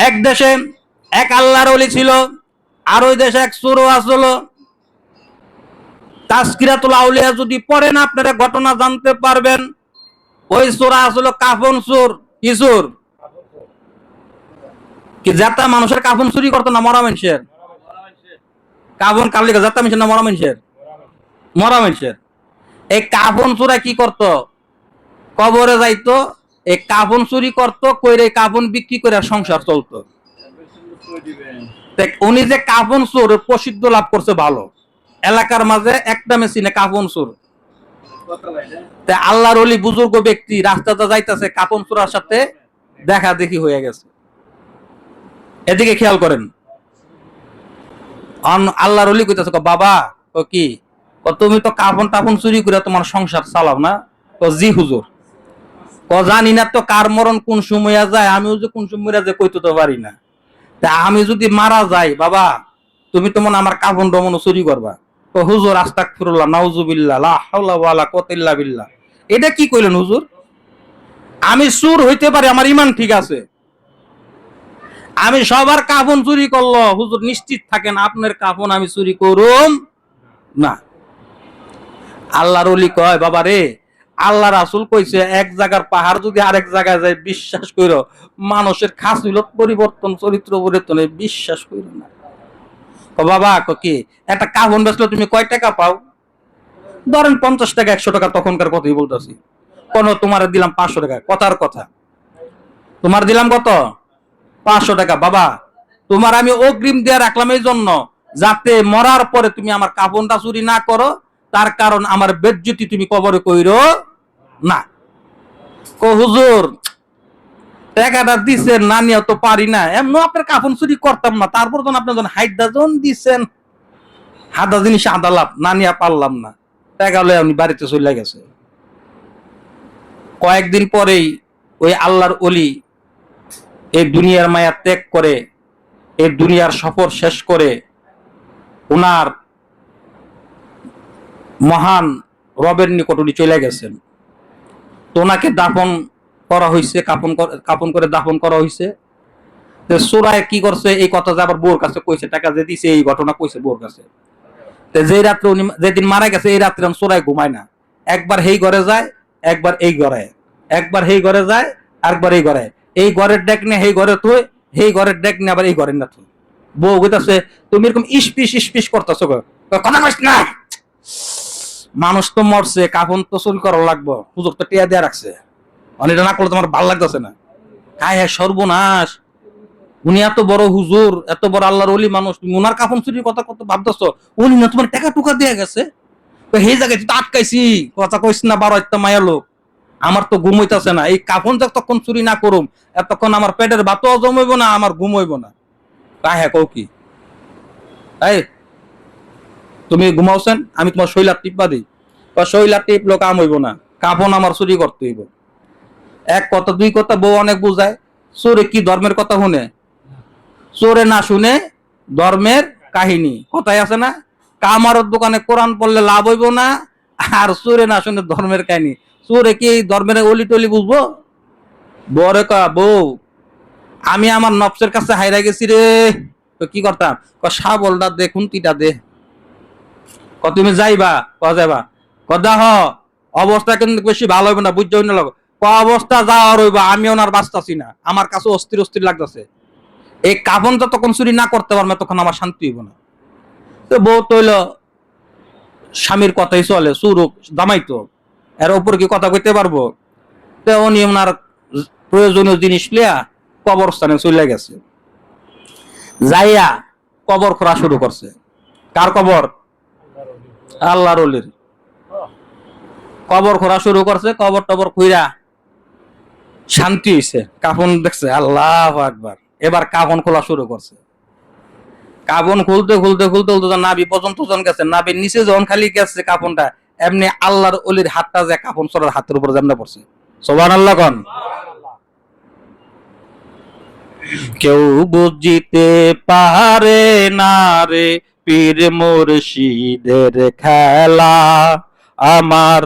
এক দেশে এক আল্লাহর ওলি ছিল, আর ওই দেশে এক চোরও আসলো। তাজকিরাতুল আউলিয়া যদি পড়েন আপনারা ঘটনা জানতে পারবেন। ওই চোরা আসলো কাফন চোর। কি চোর? কি যাতা মানুষের কাফন চুরি করতো না মরা মানুষের? কাফন কালিকা যাতা মানুষের না মরা মানুষের? মরা মানুষের। এই কাফন চোরা কি করতো? কবরে যাইতো, এই কাফন চুরি করতো, কইরে কাফন বিক্রি করে সংসার চলতো। উনি যে কাফন চোর প্রসিদ্ধ লাভ করছে ভালো, এলাকার মাঝে একটা মেশিনে কাফন চোর। আল্লাহর ওলি বুজুর্গ ব্যক্তি রাস্তাতে যাইতেছে, কাফন চোরার সাথে দেখা দেখি হয়ে গেছে। এদিকে খেয়াল করেন, আল্লাহর ওলি কইতাছে বাবা ও কি তুমি তো কাফন টাফন চুরি করে তোমার সংসার চালাও না? তো জি হুজুর। জানি না তো কার মরণ কোন সময় যায়, আমিও যে কোন সময় যায় কইতে তো পারি না। তা আমি যদি মারা যাই বাবা, তুমি তো মনে আমার কাফন ডমন চুরি করবা? তো হুজুর আস্তাগফিরুল্লাহ নাউজুবিল্লাহ লা হাওলা ওয়ালা কুওয়াতা ইল্লা বিল্লাহ। এটা কি কইলেন হুজুর? আমি চোর হইতে পারি, আমার ঈমান ঠিক আছে, আমি সবার কাফন চুরি করলো হুজুর নিশ্চিত থাকেন আপনার কাফন আমি চুরি করুম না। আল্লাহর ওলি কয় বাবা রে, আল্লাহ রাসূল কইছে এক জায়গার পাহাড় যদি আরেক জায়গায় যায় বিশ্বাস কইরো, মানুষের খাসিলত পরিবর্তন চরিত্র পরিবর্তনে বিশ্বাস কইরো না। ও বাবা কি একটা কাফন বেচলে তুমি কয় টাকা পাও? ধরেন 50 টাকা 100 টাকা, তখনকার কথাই বলতেছি। কোন তোমার দিলাম 500 টাকা, কথার কথা তোমার দিলাম কত? 500 টাকা। বাবা তোমার আমি অগ্রিম দিয়ে রাখলাম এই জন্য যাতে মরার পরে তুমি আমার কাফনটা চুরি না করো, তার কারণ আমার বেজ্জতি তুমি কবরে কইরো না। কো হুজুর টাকাটা দিচ্ছেন না নিয়ে তো পারি না, এমন আপনার কাফন চুরি করতাম না, তারপর যখন আপনি যখন হাইডাজন দিচ্ছেন হাদা জিনিস আদালাপ না নিয়ে পারলাম না, টাকা লয়ে আমি বাড়িতে চলে গেছে। কয়েকদিন পরেই ওই আল্লাহর ওলি এই দুনিয়ার মায়া ত্যাগ করে, এই দুনিয়ার সফর শেষ করে ওনার মহান রবের নিকট উনি চলে গেছেন। তো ওনাকে দাফন করা হয়েছে, কাফন করে দাফন করা হয়েছে। চোরায় কি করছে এই কথা যে আবার বোর কাছে কইছে, টাকা যে দিছে এই ঘটনা কইছে বোর কাছে। যে রাত্রে উনি যেদিন মারা গেছে এই রাত্রে চোরায় ঘুমায় না, একবার এই ঘরে যায়, একবার এই ঘরে, একবার এই ঘরে যায়, আরেকবার এই ঘরে, এই ঘরের ডেক নিয়ে এই ঘরে তুই, এই ঘরের ডেক নিয়ে আবার এই ঘরের না তুই। বউ কইতাছে তুমি এরকম ইস্পিস করতেছো, কথা কইস না, মানুষ তো মরছে, কাফন তো চুরি করা লাগবো, হুজুর তো টিয়া দেয়া রাখছে, এটা না করলে তোমার ভালো লাগতেছে না। হায় হায় সর্বনাশ, উনি এত বড় হুজুর, এত বড় আল্লাহর ওলি মানুষ, তুমি ওনার কাফন চুরির কথা কত ভাবতেছো? উনি না তোমার টাকা টুকা দিয়ে গেছে, সেই জায়গায় তো আটকাইছি, কথা কইস না, বারো একটা মায়া লোক, আমার তো ঘুম হইতাছে না, এই কাফন যতক্ষণ চুরি না করুম এতক্ষণ আমার পেটের ভাতও হজম হইব না, আমার ঘুম হইব না। হ্যাঁ কও কি এই তুমি ঘুমাওছেন, আমি তোমার শৈলার টিপা দিই, শৈলার টিপলো কাম হইব না, কাফন আমার চুরি করতে হইব। এক কথা দুই কথা বউ অনেক বুঝায়, চোরে কি ধর্মের কথা শুনে? চোরে না শুনে ধর্মের কাহিনী, কথাই আছে না, কামারের দোকানে কোরআন পড়লে লাভ হইব না, আর চোরে না শুনে ধর্মের কাহিনী। চোরে কি ধর্মের অলি টলি বুঝবো? বরে কা বউ আমি আমার নফসের কাছে হাইরা গেছি রে, তো কি করতাম, শাবলটা দেখুন তিটা দে, তুমি যাইবা যাইবা দেহ অবস্থা কিন্তু বেশি ভালো হইব না, বুঝতে না লাগবে অবস্থা যাওয়ার হইবা, আমি ওনার বাঁচতাছি না, আমার কাছে অস্থির অস্থির লাগতেছে, এই কাফন যতক্ষণ চুরি না করতে পারবে তখন আমার শান্তি হইব না। তো বউ তৈল স্বামীর কথাই চলে, চুরুক দামাইতো, এর উপর কি কথা কইতে পারবো? তো উনি ওনার প্রয়োজনীয় জিনিস লিয়া কবরস্থানে চলে গেছে, যাইয়া কবর খোঁড়া শুরু করছে। কার কবর? আল্লাহর ওলির কবর খোঁড়া শুরু করছে। কবর টবর খুইরা শান্তি হইছে, কাফন দেখছে, আল্লাহু আকবার, এবার কাফন খোলা শুরু করছে। কাফন খুলতে খুলতে খুলতে খুলতে নাভি পর্যন্ত যখন গেছে, নাভির নিচে যখন খালি গেছে কাফনটা, এমনি আল্লাহর ওলির হাতটা যে কাফন চড়ার হাতের উপর যেমন পড়ছে। সুবহানাল্লাহ কোন। কেউ বুঝিতে পারে না রে পীর মুর্শিদের খেলা, আমার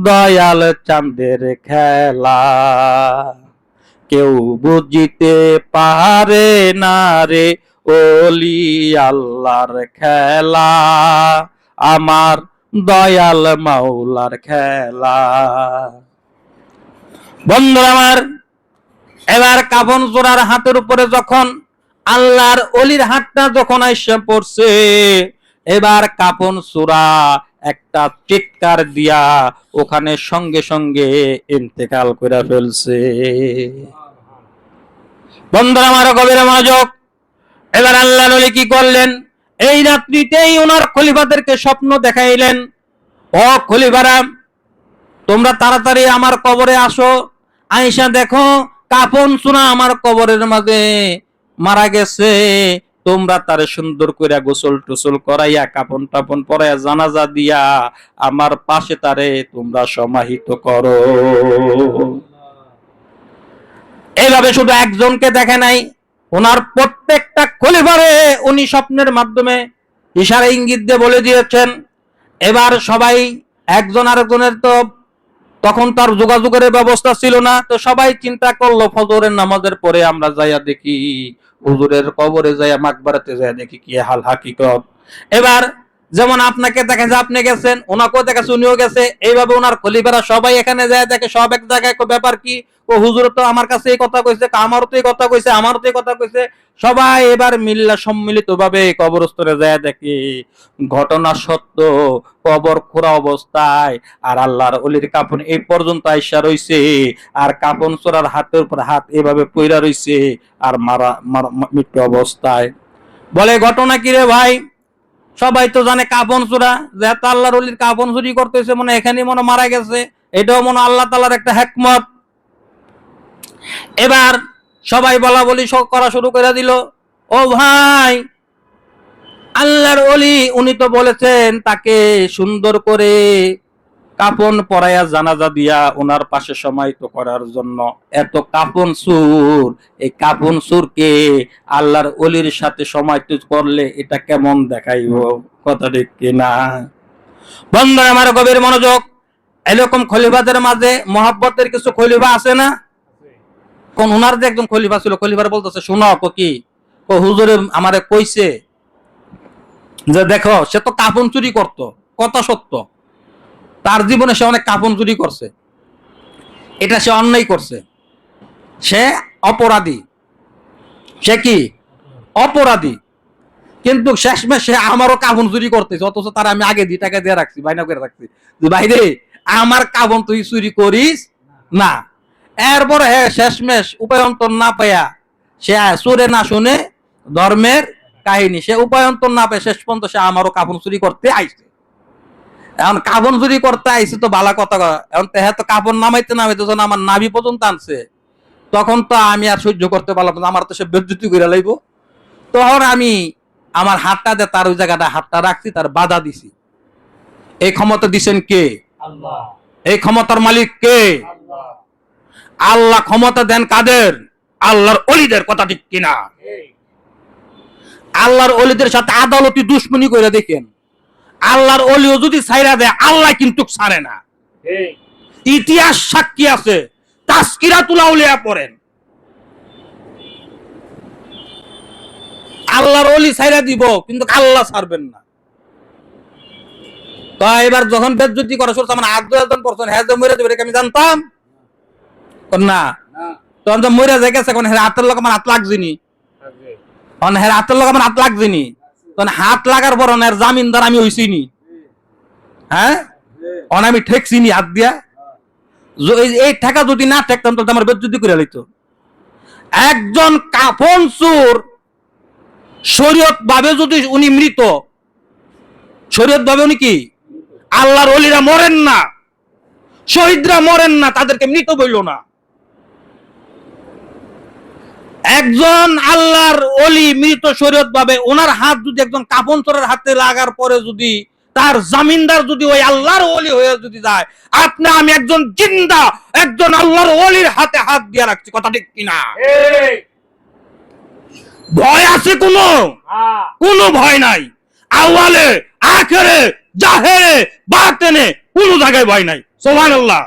দয়াল চাঁদের খেলা, কেউ বুঝিতে পারে না রে ওলি আল্লাহর খেলা, আমার দয়াল মাওলার খেলা। বন্ধুরা আমার, এবার কাফন চোরার হাতের উপরে যখন আল্লাহর অলির হাতটা যখন আইসা পড়ছে, এবার কাফন চোরা একটা চিৎকার দিয়া ওখানে সঙ্গে সঙ্গে ইন্তেকাল করে ফেলছে। বন্ধুরা আমার গভীর মনোযোগ, এবার আল্লাহর ওলি কি করলেন, এই রাত্রিতেই ওনার খলিফাদেরকে স্বপ্ন দেখাইলেন, ও খলিফারা তোমরা তাড়াতাড়ি আমার কবরে আসো, আয়েশা দেখো কাফন চোরা আমার কবরের মাঝে মারা গেছে, তোমরা তারে সুন্দর করে গোসল টোসল করাইয়া কাফন টাফন পরাইয়া জানাজা দিয়া আমার পাশে তারে তোমরা সমাহিত করো। এইভাবে শুধু একজনকে দেখে নাই, ওনার প্রত্যেকটা খলিফারে উনি স্বপ্নের মাধ্যমে ইশারা ইঙ্গিত দিয়ে বলে দিয়েছেন। এবার সবাই একজন আরেকজনের তো তখন তার যোগাযোগের ব্যবস্থা ছিল না, তো সবাই চিন্তা করলো ফজরের নামাজের পরে আমরা যাইয়া দেখি হুজুরের কবরে যাইয়া মাকবারাতে যাইয়া দেখি কি হাল হাকিকত। এবার যেমন আপনাকে দেখা যায় আপনি গেছেন, ওনাকেও দেখেছে উনিও গেছে, এইভাবে ওনার খলিফারা সবাই এখানে যায় দেখে, সব এক জায়গায় ব্যাপার কি, ও হুজুর তো আমার কাছে এই কথা কইছে, আমারও তো এই কথা কইছে, আমারও তো এই কথা কইছে, সবাই এবার মিল্লা সম্মিলিত ভাবে কবরস্থলে যায় দেখে ঘটনা সত্য, কবর খোঁড়া অবস্থায় আর আল্লাহর ওলির কাফন এই পর্যন্ত আইসা রইছে, আর কাফন চোরার হাতের উপর হাত এভাবে পইরা রইছে আর মারা মৃত্যু অবস্থায়। বলে ঘটনা কি রে ভাই, সবাই তো জানে কাফন চোরা, যে আল্লাহর ওলির কাফন চুরি করতেছে, মনে এখানে মনে মারা গেছে, এটাও মনে আল্লাহ তাআলার একটা হিকমত। এবার সবাই বলা বলি করা শুরু করে দিল, ও ভাই আল্লাহর ওলি উনি তো বলেছেন তাকে সুন্দর করে কাফন পরাইয়া জানাজা দিয়া ওনার পাশে সমাহিত করার জন্য, এত কাফন সুর, এই কাফন সুরকে আল্লাহর ওলির সাথে সমাহিত করলে এটা কেমন দেখাইব, কথা ঠিক কিনা? বন্ধু আমার গভীর মনোযোগ, এরকম খলিফাদের মাঝে মহব্বতের কিছু খলিফা আছে না? কোন উনার যে একজন খলিফা ছিল, খলিফার বলতেছে শোনো কি, ও হুজুরে আমারে কইছে যে দেখো সে তো কাফন চুরি করতো, কথা সত্য, তার জীবনে সে অনেক কাফন চুরি করছে, এটা সে অন্যায় করছে, সে অপরাধী, সে কি অপরাধী, কিন্তু শেষমেশ সে আমারও কাফন চুরি করতেছে, অথচ তার আমি আগে 2 টাকা দিয়ে রাখছি, বাইনা করে রাখছি যে বাইরে আমার কাফন তুই চুরি করিস না। এরপরে শেষমেশ উপায়ন্তর না পাইয়া সে চোরে না শুনে ধর্মের কাহিনী, সে উপায়ন্তর না পেয়ে শেষ পর্যন্ত সে আমারও কাফন চুরি করতে আইছে। এখন কাফন চুরি করতে আইছে তো ভালো কথা, এখন তো কাফন নামাইতে যখন আমার নাভি পর্যন্ত আনছে, তখন তো আমি আর সহ্য করতে পারলাম না, আমার তো সে বেজ্জতি করে লাইব, তখন আমি আমার হাতটা দিয়ে তার ওই জায়গাটা হাতটা রাখছি, তার বাধা দিছি। এই ক্ষমতা দিছেন কে? আল্লাহ। এই ক্ষমতার মালিক কে? আল্লাহ। আল্লাহ ক্ষমতা দেন কাদের? আল্লাহর ওলিদের, কথা ঠিক কিনা? আল্লাহর ওলিদের সাথে আদালতি দুশ্মনী করে দেখেন, আল্লাহর ওলিও যদি ছাইরা দেয় আল্লাহ কিন্তু ছাড়ে না। ইতিহাস সাক্ষী আছে, তাজকিরাতুল আউলিয়া পড়েন, আল্লাহর ওলি ছাইরা দিব কিন্তু আল্লাহ ছাড়বেন না। তো এবার যখন বেজ্জতি করা শুরু, আমার 8-10 বছর হ্যাঁ যে মরে যাবে আমি জানতাম না, তখন যে মরে যায় গেছে, হাতের লোক আমার হাত লাগছিনি, হাতের লোক আমার হাত লাগছিনি, তখন হাত লাগার পর জামিনদার আমি হইছিনি, হ্যাঁ আমি ঠেকছিনি হাত দিয়া, এই ঠেকা যদি না ঠেকতাম তো আমার বেজ্জতি করে লইতো। একজন কাফন চোর শরীয়ত ভাবে যদি উনি মৃত, শরীয়ত ভাবে উনি কি, আল্লাহর ওলিরা মরেন না, শহীদরা মরেন না, তাদেরকে মৃত বইল না। একজন আল্লাহর ওলি মৃত শরীয়ত ভাবে, ওনার হাত যদি একজন কাফন চোরের হাতে লাগার পরে যদি তার জামিনদার যদি ওই আল্লাহর ওলি হয়ে যদি যায়, আপনি আমি একজন জিন্দা একজন আল্লাহর ওলির হাতে হাত দিয়ে রাখছি, কথা ঠিক কিনা? ভয় আছে কোনো? কোনো ভয় নাই। আওয়ালে আখেরে জাহেরে বাতেনে কোনো জায়গায় ভয় নাই। সুবহানাল্লাহ।